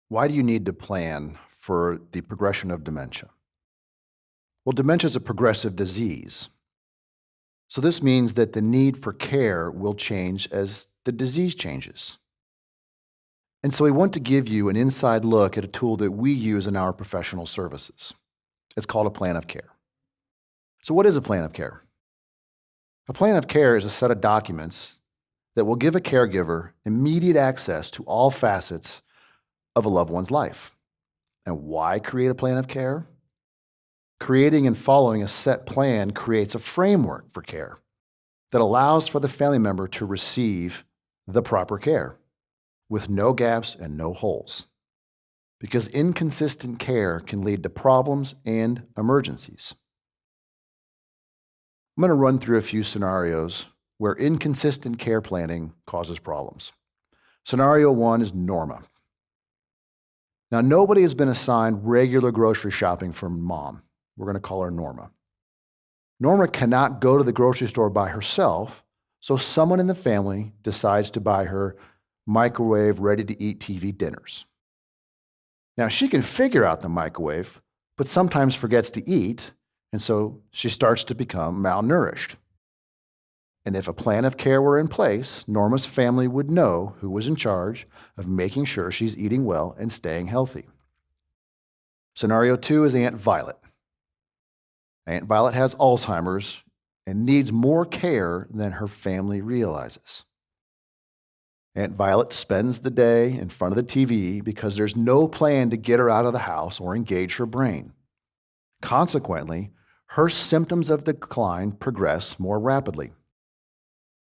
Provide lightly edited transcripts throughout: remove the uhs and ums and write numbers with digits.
Why do you need to plan for the progression of dementia? Well, dementia is a progressive disease. So this means that the need for care will change as the disease changes. And so we want to give you an inside look at a tool that we use in our professional services. It's called a plan of care. So what is a plan of care? A plan of care is a set of documents that will give a caregiver immediate access to all facets of a loved one's life. And why create a plan of care? Creating and following a set plan creates a framework for care that allows for the family member to receive the proper care with no gaps and no holes. Because inconsistent care can lead to problems and emergencies. I'm going to run through a few scenarios where inconsistent care planning causes problems. Scenario 1 is NORMA. Now, nobody has been assigned regular grocery shopping from mom. We're going to call her Norma. Norma cannot go to the grocery store by herself, so someone in the family decides to buy her microwave, ready-to-eat TV dinners. Now, she can figure out the microwave, but sometimes forgets to eat, and so she starts to become malnourished. And if a plan of care were in place, Norma's family would know who was in charge of making sure she's eating well and staying healthy. Scenario 2 is Aunt Violet. Aunt Violet has Alzheimer's and needs more care than her family realizes. Aunt Violet spends the day in front of the TV because there's no plan to get her out of the house or engage her brain. Consequently, her symptoms of decline progress more rapidly.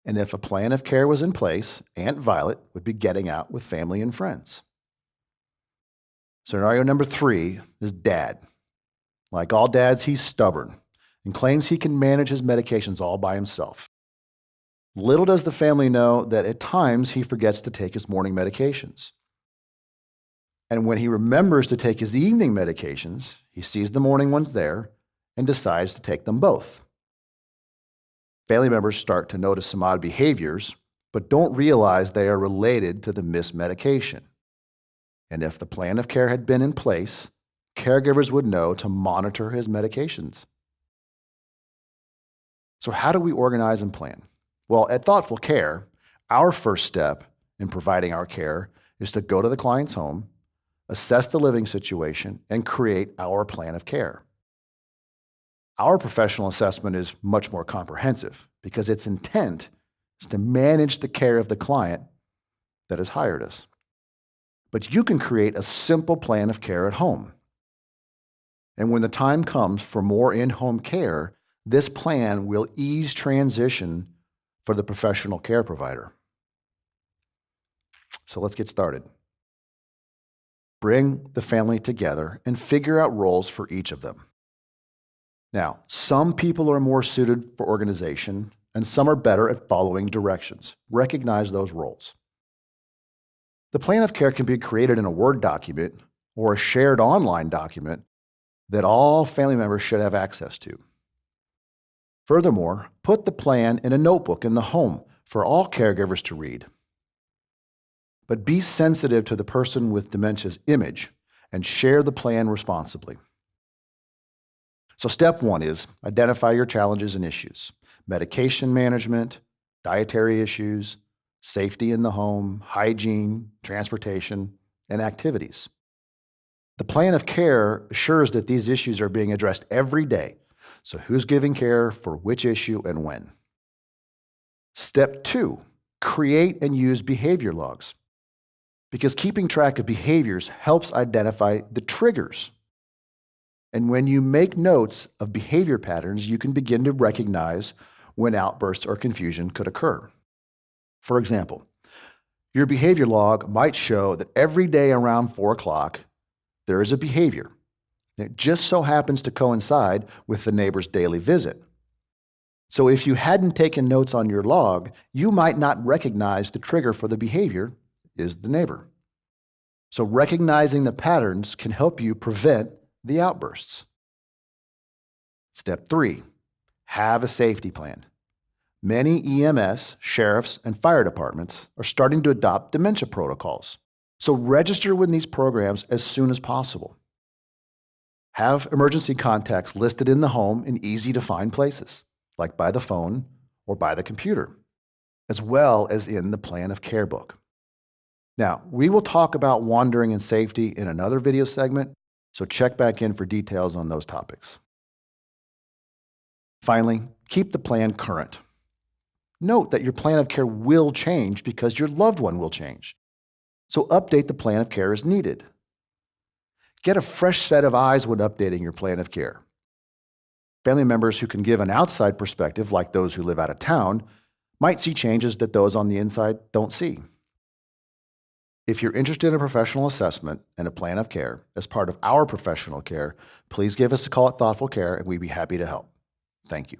And if a plan of care was in place, Aunt Violet would be getting out with family and friends. Scenario number 3 is Dad. Like all dads, he's stubborn and claims he can manage his medications all by himself. Little does the family know that at times he forgets to take his morning medications. And when he remembers to take his evening medications, he sees the morning ones there and decides to take them both. Family members start to notice some odd behaviors, but don't realize they are related to the missed medication. And if the plan of care had been in place, caregivers would know to monitor his medications. So how do we organize and plan? Well, at Thoughtful Care, our first step in providing our care is to go to the client's home, assess the living situation, and create our plan of care. Our professional assessment is much more comprehensive because its intent is to manage the care of the client that has hired us. But you can create a simple plan of care at home. And when the time comes for more in-home care, this plan will ease transition for the professional care provider. So let's get started. Bring the family together and figure out roles for each of them. Now, some people are more suited for organization, and some are better at following directions. Recognize those roles. The plan of care can be created in a Word document or a shared online document that all family members should have access to. Furthermore, put the plan in a notebook in the home for all caregivers to read. But be sensitive to the person with dementia's image and share the plan responsibly. So step 1 is identify your challenges and issues: medication management, dietary issues, safety in the home, hygiene, transportation, and activities. The plan of care assures that these issues are being addressed every day. So who's giving care for which issue and when? Step 2, create and use behavior logs. Because keeping track of behaviors helps identify the triggers. And when you make notes of behavior patterns, you can begin to recognize when outbursts or confusion could occur. For example, your behavior log might show that every day around 4 o'clock, there is a behavior. It just so happens to coincide with the neighbor's daily visit. So if you hadn't taken notes on your log, you might not recognize the trigger for the behavior is the neighbor. So recognizing the patterns can help you prevent the outbursts. Step 3, have a safety plan. Many EMS, sheriffs, and fire departments are starting to adopt dementia protocols. So register with these programs as soon as possible. Have emergency contacts listed in the home in easy-to-find places, like by the phone or by the computer, as well as in the plan of care book. Now, we will talk about wandering and safety in another video segment, so check back in for details on those topics. Finally, keep the plan current. Note that your plan of care will change because your loved one will change. So update the plan of care as needed. Get a fresh set of eyes when updating your plan of care. Family members who can give an outside perspective, like those who live out of town, might see changes that those on the inside don't see. If you're interested in a professional assessment and a plan of care as part of our professional care, please give us a call at Thoughtful Care and we'd be happy to help. Thank you.